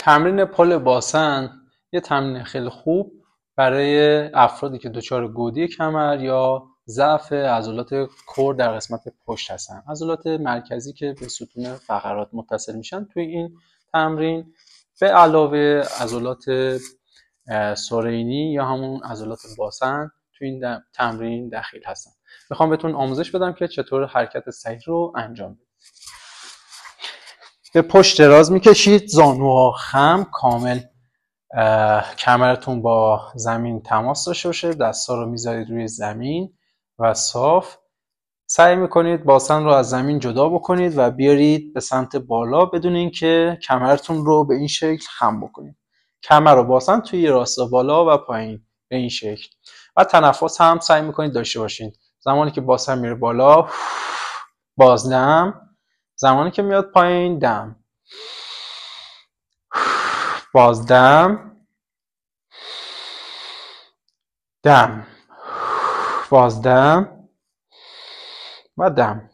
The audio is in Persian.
تمرین پل باسن یه تمرین خیلی خوب برای افرادی که دچار گودی کمر یا ضعف عضلات کور در قسمت پشت هستن، عضلات مرکزی که به ستون فقرات متصل میشن. توی این تمرین به علاوه عضلات سرینی یا همون عضلات باسن توی این تمرین دخیل هستن. میخوام بهتون آموزش بدم که چطور حرکت صحیح رو انجام بدید. به پشت دراز میکشید، زانوها خم، کامل کمرتون با زمین تماس داشته باشه، دستا رو میذارید روی زمین و صاف. سعی میکنید باسن رو از زمین جدا بکنید و بیارید به سمت بالا بدون اینکه کمرتون رو به این شکل خم بکنید. کمر و باسن توی راستا بالا و پایین به این شکل. و تنفس هم سعی میکنید داشته باشید. زمانی که باسن میره بالا بازدم، زمانی که میاد پایین دم، بازدم، دم، بازدم و دم.